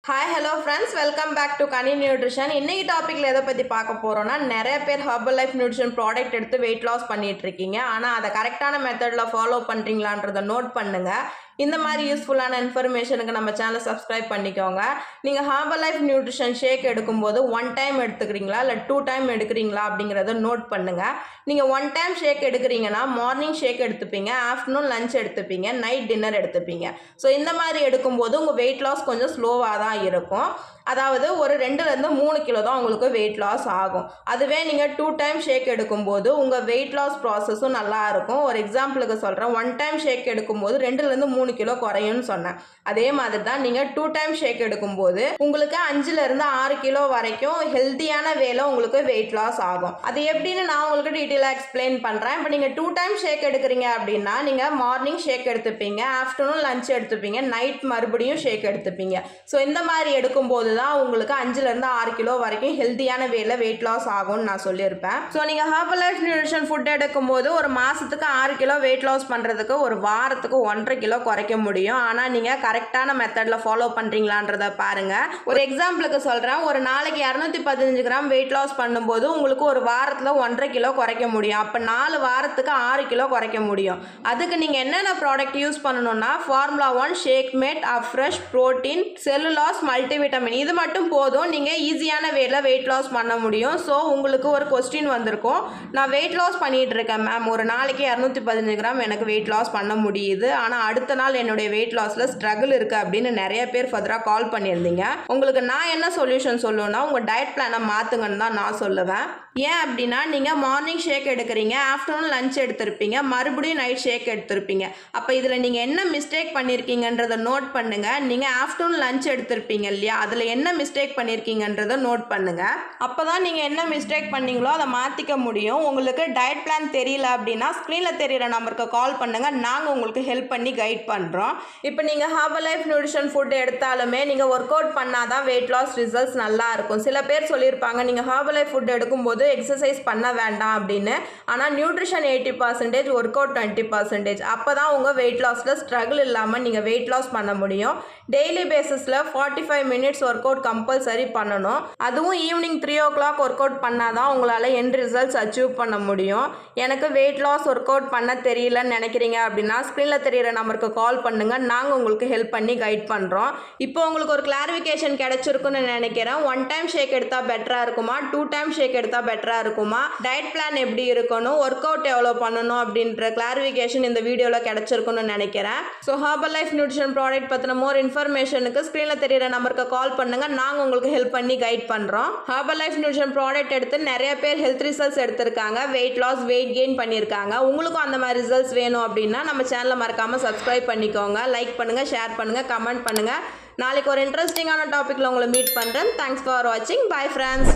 Hi hello friends, welcome back to Kani nutrition. இன்னைக்கு டாப்பிக்கில் எதை பற்றி பார்க்க போகிறோன்னா, நிறைய பேர் ஹெர்பல் லைஃப் நியூட்ரிஷன் ப்ராடக்ட் எடுத்து வெயிட் லாஸ் பண்ணிட்டு இருக்கீங்க. ஆனால் அதை கரெக்டான மெத்தடில் ஃபாலோ பண்ணுறீங்களான்றதை நோட் பண்ணுங்கள். இந்த மாதிரி யூஸ்ஃபுல்லான இன்ஃபர்மேஷனுக்கு நம்ம சேனலை சப்ஸ்கிரைப் பண்ணிக்கோங்க. நீங்கள் ஹெர்பல் லைஃப் நியூட்ரிஷன் ஷேக் எடுக்கும்போது 1 டைம் எடுத்துக்கிறீங்களா இல்லை 2 டைம் எடுக்கிறீங்களா அப்படிங்கிறத நோட் பண்ணுங்கள். நீங்கள் 1 டைம் ஷேக் எடுக்கிறீங்கன்னா மார்னிங் ஷேக் எடுத்துப்பீங்க, ஆஃப்டர்நூன் லஞ்ச் எடுத்துப்பீங்க, நைட் டின்னர் எடுத்துப்பீங்க. ஸோ இந்த மாதிரி எடுக்கும்போது உங்கள் வெயிட் லாஸ் கொஞ்சம் ஸ்லோவாக தான் இருக்கும். அதாவது ஒரு 2லேருந்து 3 கிலோ தான் உங்களுக்கு வெயிட் லாஸ் ஆகும். அதுவே நீங்கள் 2 டைம் ஷேக் எடுக்கும்போது உங்கள் வெயிட் லாஸ் ப்ராசஸும் நல்லா இருக்கும். ஒரு எக்ஸாம்பிளுக்கு சொல்கிறேன், 1 டைம் ஷேக் எடுக்கும்போது 2லேருந்து 3 கிலோ குறையும்னு சொன்னேன். அதே மாதிரி தான் நீங்கள் 2 டைம் ஷேக் எடுக்கும்போது உங்களுக்கு 5லேருந்து 6 கிலோ வரைக்கும் ஹெல்த்தியான வேலை உங்களுக்கு வெயிட் லாஸ் ஆகும். அது எப்படின்னு நான் உங்களுக்கு டீட்டெயிலாக எக்ஸ்பிளைன் பண்ணுறேன். இப்போ நீங்கள் 2 டைம் ஷேக் எடுக்கிறீங்க அப்படின்னா நீங்கள் மார்னிங் ஷேக் எடுத்துப்பீங்க, ஆஃப்டர்நூன் லஞ்ச் எடுத்துப்பீங்க, நைட் மறுபடியும் ஷேக் எடுத்துப்பீங்க. ஸோ இந்த மாதிரி எடுக்கும்போது தான் உங்களுக்கு 5லேருந்து 6 கிலோ வரைக்கும் ஹெல்த்தியான வேலை வெயிட் லாஸ் ஆகும்னு நான் சொல்லியிருப்பேன். ஸோ நீங்கள் ஹெர்பல் லைஃப் நியூட்ரிஷன் ஃபுட் எடுக்கும்போது ஒரு மாதத்துக்கு 6 கிலோ வெயிட் லாஸ் பண்ணுறதுக்கு ஒரு வாரத்துக்கு 1.5 கிலோ குறைக்க முடியும். ஆனால் நீங்கள் கரெக்டான மெத்தடில் ஃபாலோ பண்ணுறீங்களான்றதை பாருங்கள். ஒரு எக்ஸாம்பிளுக்கு சொல்கிறேன், ஒரு நாளைக்கு 215 கிராம் வெயிட் லாஸ் பண்ணும்போது உங்களுக்கு ஒரு வாரத்தில் 1.5 கிலோ குறைக்க முடியும். அப்போ 4 வாரத்துக்கு 6 கிலோ குறைக்க முடியும். அதுக்கு நீங்கள் என்னென்ன ப்ராடக்ட் யூஸ் பண்ணணும்னா formula 1 shake mate, அப்ரெஷ், protein, cellulase, multivitamin இது மட்டும் போதும். நீங்கள் ஈஸியான வேலை வெயிட் லாஸ் பண்ண முடியும். ஸோ உங்களுக்கு ஒரு கொஸ்டின் வந்திருக்கும், நான் வெயிட் லாஸ் பண்ணிகிட்டு இருக்கேன் மேம், ஒரு நாளைக்கு 215 கிராம் எனக்கு வெயிட் லாஸ் பண்ண முடியுது, ஆனால் அடுத்த நாள் என்னுடைய வெயிட் லாஸில் ஸ்ட்ரகிள் இருக்குது அப்படின்னு நிறைய பேர் ஃபர்தராக கால் பண்ணியிருந்தீங்க. உங்களுக்கு நான் என்ன சொல்யூஷன் சொல்லுவேன்னா, உங்கள் டயட் பிளானை மாற்றுங்கன்னு தான் நான் சொல்லுவேன். ஏன் அப்படின்னா நீங்கள் மார்னிங் ஷேக் எடுக்கிறீங்க, ஆஃப்டர்நூன் லஞ்ச் எடுத்திருப்பீங்க, மறுபடியும் நைட் ஷேக் எடுத்திருப்பீங்க. அப்போ இதில் நீங்கள் என்ன மிஸ்டேக் பண்ணியிருக்கீங்கன்றதை நோட் பண்ணுங்கள். நீங்கள் ஆஃப்டர்நூன் லஞ்ச் எடுத்திருப்பீங்க இல்லையா, அதில் என்ன மிஸ்டேக் பண்ணியிருக்கீங்கன்றதை நோட் பண்ணுங்கள். அப்போ தான் நீங்கள் என்ன மிஸ்டேக் பண்ணீங்களோ அதை மாற்றிக்க முடியும். உங்களுக்கு டயட் பிளான் தெரியல அப்படின்னா ஸ்க்ரீனில் தெரியிற நம்பருக்கு கால் பண்ணுங்கள், நாங்கள் உங்களுக்கு ஹெல்ப் பண்ணி கைட் பண்ணுறோம். இப்போ நீங்கள் ஹெர்பல் லைஃப் நியூட்ரிஷன் ஃபுட் எடுத்தாலுமே நீங்கள் ஒர்க் அவுட் பண்ணால் தான் வெயிட் லாஸ் ரிசல்ட்ஸ் நல்லா இருக்கும். சில பேர் சொல்லியிருப்பாங்க, நீங்கள் ஹெர்பல் லைஃப் ஃபுட் எடுக்கும்போது எக்ஸசைஸ் பண்ண வேண்டாம் அப்படின்னு. ஆனால் நியூட்ரிஷன் 80%, ஒர்க் அவுட் 20%. அப்போ தான் உங்கள் வெயிட் லாஸில் ஸ்ட்ரகிள் இல்லாமல் நீங்கள் வெயிட் லாஸ் பண்ண முடியும். டெய்லி பேசிஸில் 45 மினிட்ஸ் ஒர்க் அவுட் கம்பல்சரி பண்ணணும். அதுவும் ஈவினிங் 3 o'clock ஒர்க் அவுட் பண்ணால் தான் உங்களால் எண்ட் ரிசல்ட்ஸ் அச்சீவ் பண்ண முடியும். எனக்கு வெயிட் லாஸ் ஒர்க் அவுட் பண்ண தெரியலன்னு நினைக்கிறீங்க அப்படின்னா ஸ்க்ரீனில் தெரியிற நம்பருக்கு கால் பண்ணுங்கள், நாங்கள் உங்களுக்கு ஹெல்ப் பண்ணி கைட் பண்ணுறோம். இப்போ உங்களுக்கு ஒரு கிளாரிஃபிகேஷன் கிடைச்சிருக்குன்னு நினைக்கிறேன். 1 டைம் ஷேக் எடுத்தால் பெட்டராக இருக்குமா, 2 டைம் ஷேக் எடுத்தால் பெட்டராக இருக்குமா, டயட் பிளான் எப்படி இருக்கணும், ஒர்க் அவுட் எவ்வளோ பண்ணணும் அப்படின்ற கிளாரிஃபிகேஷன் இந்த வீடியோவில் கிடைச்சிருக்குன்னு நினைக்கிறேன். So herbal life nutrition product பற்றின மோர் இன்ஃபர்மேஷனுக்கு ஸ்க்ரீனில் தெரியிற நம்பருக்கு கால் பண்ணுங்கள், நாங்கள் உங்களுக்கு ஹெல்ப் பண்ணி கைட் பண்ணுறோம். ஹெர்பல் லைஃப் நியூட்ரிஷன் ப்ராடக்ட் எடுத்து நிறைய பேர் ஹெல்த் ரிசல்ட்ஸ் எடுத்திருக்காங்க, வெயிட் லாஸ், வெயிட் கெயின் பண்ணியிருக்காங்க. உங்களுக்கும் அந்த மாதிரி ரிசல்ட்ஸ் வேணும் அப்படின்னா நம்ம சேனலை மறக்காமல் சப்ஸ்கிரைப் பண்ணிக்கோங்க, லைக் பண்ணுங்கள், ஷேர் பண்ணுங்கள், கமெண்ட் பண்ணுங்கள். நாளைக்கு ஒரு இன்ட்ரெஸ்டிங்கான டாப்பிக்கில் உங்களை மீட் பண்ணுறேன். தேங்க்ஸ் ஃபார் வாட்சிங். Bye friends.